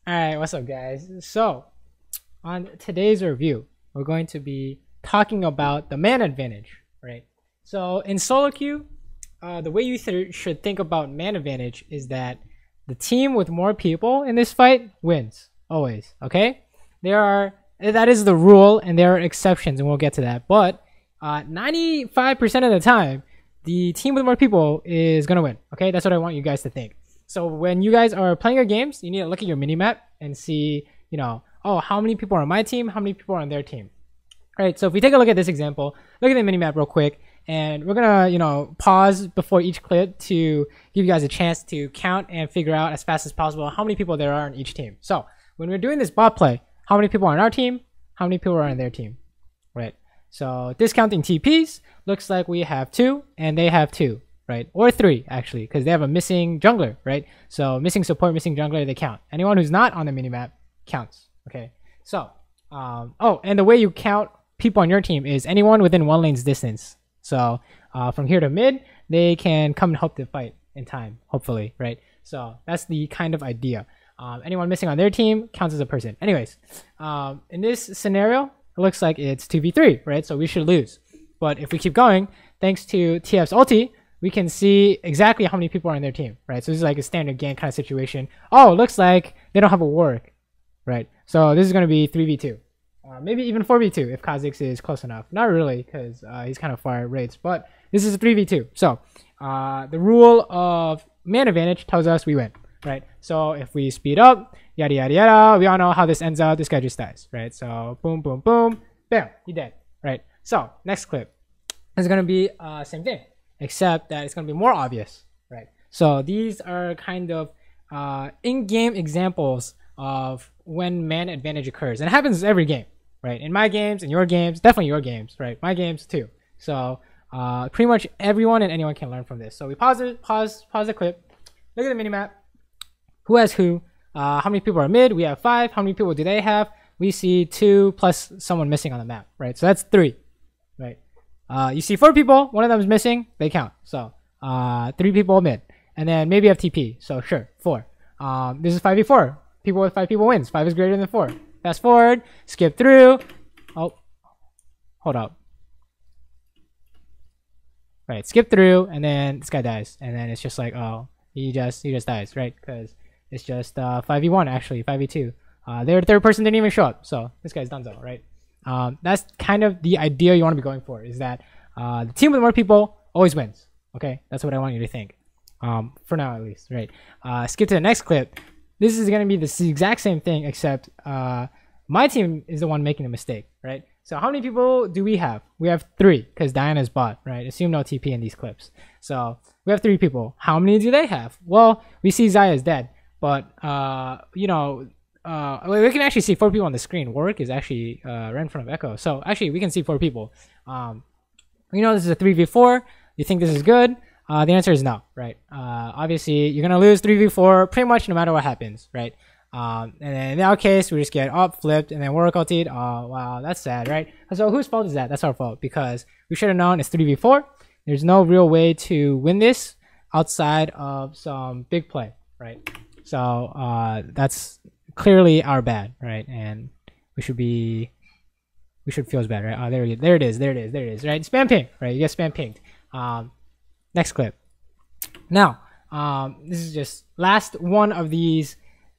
Alright, what's up guys? So, on today's review, we're going to be talking about the man advantage, right? So, in solo queue, the way you should think about man advantage is that the team with more people in this fight wins, always, okay? That is the rule, and there are exceptions, and we'll get to that, but 95% of the time, the team with more people is gonna win, okay? That's what I want you guys to think. So when you guys are playing your games, you need to look at your minimap and see, oh, how many people are on my team, how many people are on their team. All right, so if we take a look at this example, look at the minimap real quick, and we're gonna, pause before each clip to give you guys a chance to count and figure out as fast as possible how many people there are on each team. So when we're doing this bot play, how many people are on our team, how many people are on their team, right? So discounting TPs, looks like we have 2 and they have 2. Right, or 3 actually, because they have a missing jungler, right? So missing support, missing jungler, they count. Anyone who's not on the minimap counts. Okay, so oh, and the way you count people on your team is anyone within 1 lane's distance. So from here to mid, they can come and help the fight in time, hopefully, right? So that's the kind of idea. Anyone missing on their team counts as a person. Anyways, in this scenario, it looks like it's 2v3, right? So we should lose. But if we keep going, thanks to TF's ulti, we can see exactly how many people are on their team, right? So this is like a standard game kind of situation. Oh, it looks like they don't have a Warwick, right? So this is going to be 3v2. Maybe even 4v2 if Kha'Zix is close enough. Not really, because he's kind of far at rates, but this is 3v2. So the rule of man advantage tells us we win, right? So if we speed up, yada, yada, yada, we all know how this ends out. This guy just dies, right? So boom, boom, boom, bam, he dead, right? So next clip is going to be same thing, except that it's going to be more obvious, right? So these are kind of in-game examples of when man advantage occurs, and it happens every game, right? In my games, in your games, definitely your games, right? My games too. So pretty much everyone and anyone can learn from this. So we pause the clip, look at the minimap, who has who, how many people are mid, we have 5, how many people do they have, we see 2 plus someone missing on the map, right? So that's 3, right? You see 4 people, one of them is missing, they count. So 3 people mid, and then maybe have TP, so sure, 4. This is 5v4, people with 5 people wins, 5 is greater than 4. Fast forward, skip through, oh, hold up. Right, skip through, and then this guy dies, and then it's just like, oh, he just dies, right? Because it's just 5v1 actually, 5v2. Their third person didn't even show up, so this guy's donezo, right? That's kind of the idea you want to be going for, is that the team with more people always wins. Okay, that's what I want you to think, for now at least, right? Skip to the next clip. This is going to be the exact same thing, except my team is the one making the mistake, right? So how many people do we have? We have 3, because Diana's bot, right? Assume no TP in these clips. So we have 3 people. How many do they have? Well, we see Zaya's dead, but we can actually see 4 people on the screen. Warwick is actually right in front of Echo. So actually, we can see 4 people. This is a 3v4. You think this is good? The answer is no, right? Obviously, you're going to lose 3v4 pretty much no matter what happens, right? And then in our case, we just get up, flipped, and then Warwick ultied. Oh, wow, that's sad, right? So whose fault is that? That's our fault, because we should have known it's 3v4. There's no real way to win this outside of some big play, right? So that's clearly our bad, right? And we should feel as bad, right? Oh, there it is, right? Spam ping, right? You get spam pinged. Next clip. Now, this is just last one of these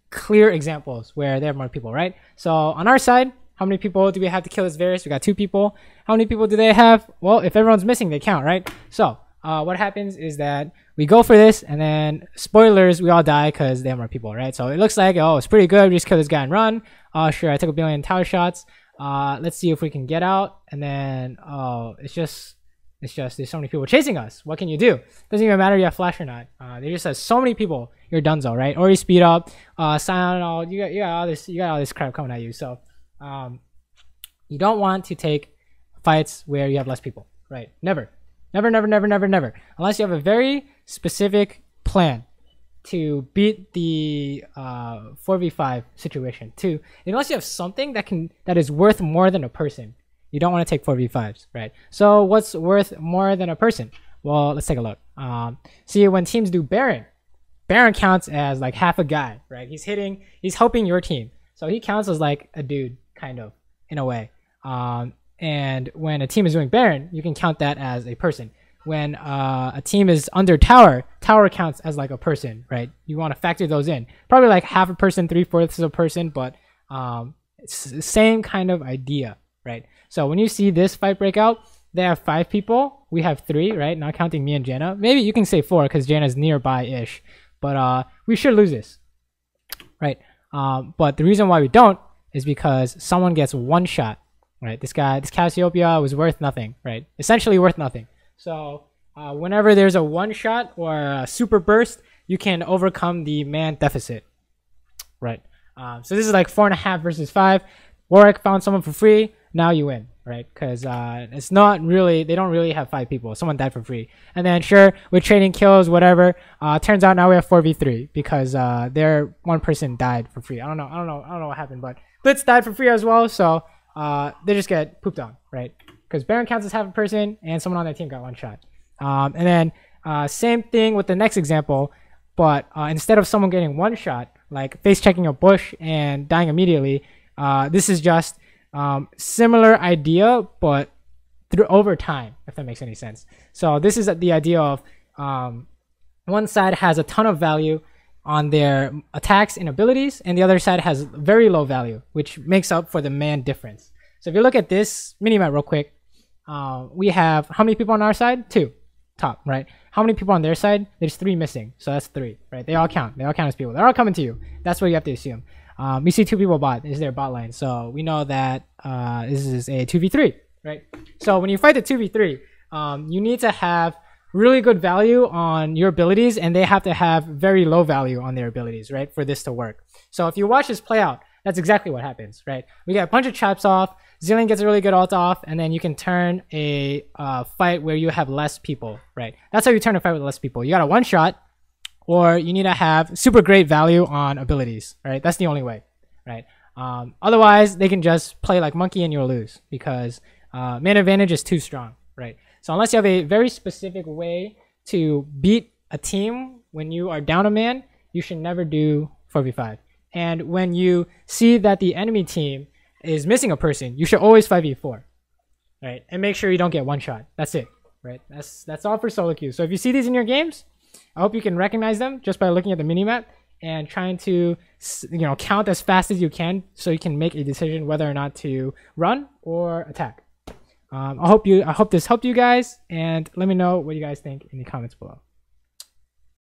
clear examples where there are more people, right? So on our side, how many people do we have to kill this Varus? We got 2 people. How many people do they have? Well, if everyone's missing, they count, right? So what happens is that we go for this, and then spoilers, we all die because they have more people, right? So it looks like, oh, it's pretty good. We just kill this guy and run. Oh, sure, I took 1 billion tower shots. Let's see if we can get out. And then, oh, it's just there's so many people chasing us. What can you do? Doesn't even matter if you have flash or not. They just have so many people. You're donezo, right? Or you speed up, silent all. You got all this crap coming at you. So you don't want to take fights where you have less people, right? Never. Unless you have a very specific plan to beat the 4v5 situation. Unless you have something that is worth more than a person, you don't want to take 4v5s, right? So what's worth more than a person? Well, let's take a look. See, when teams do Baron, Baron counts as like half a guy, right? He's helping your team. So he counts as like a dude, kind of, in a way. And when a team is doing Baron, you can count that as a person. When a team is under tower counts as like a person, right? You want to factor those in. Probably like half a person, 3/4 is a person, but it's the same kind of idea, right? So when you see this fight break out, they have 5 people. We have 3, right? Not counting me and Jana. Maybe you can say 4 because Jana's nearby-ish. But we should lose this, right? But the reason why we don't is because someone gets 1 shot, right? This Cassiopeia was worth nothing, right? Essentially worth nothing. So whenever there's a 1 shot or a super burst, you can overcome the man deficit, right? So this is like 4.5 versus 5. Warwick found someone for free. Now you win, right? Because it's not really, they don't really have 5 people. Someone died for free. And then sure, we're trading kills, whatever. Turns out now we have 4v3 because their 1 person died for free. I don't know what happened, but Blitz died for free as well. So they just get pooped on, right? Because Baron counts as half a person and someone on their team got 1 shot. And then same thing with the next example, but instead of someone getting 1 shot, like face checking a bush and dying immediately, this is just similar idea, but over time, if that makes any sense. So this is the idea of one side has a ton of value on their attacks and abilities, and the other side has very low value, which makes up for the man difference. So if you look at this mini-map real quick, we have how many people on our side? 2 top, right? How many people on their side? There's 3 missing, so that's 3, right? They all count as people. They're all coming to you. That's what you have to assume. We see 2 people bot. This is their bot lane, so we know that this is a 2v3, right? So when you fight the 2v3, you need to have really good value on your abilities, and they have to have very low value on their abilities, right, for this to work. So if you watch this play out, that's exactly what happens, right? We get a bunch of traps off, Zillion gets a really good ult off, and then you can turn a fight where you have less people, right? That's how you turn a fight with less people. You got a 1 shot, or you need to have super great value on abilities, right? That's the only way, right? Otherwise, they can just play like monkey and you'll lose because man advantage is too strong, right? So unless you have a very specific way to beat a team when you are down a man, you should never do 4v5. And when you see that the enemy team is missing a person, you should always 5v4, right? And make sure you don't get 1 shot. That's it, right? That's all for solo queue. So if you see these in your games, I hope you can recognize them just by looking at the minimap and trying to, count as fast as you can so you can make a decision whether or not to run or attack. I hope this helped you guys, and let me know what you guys think in the comments below.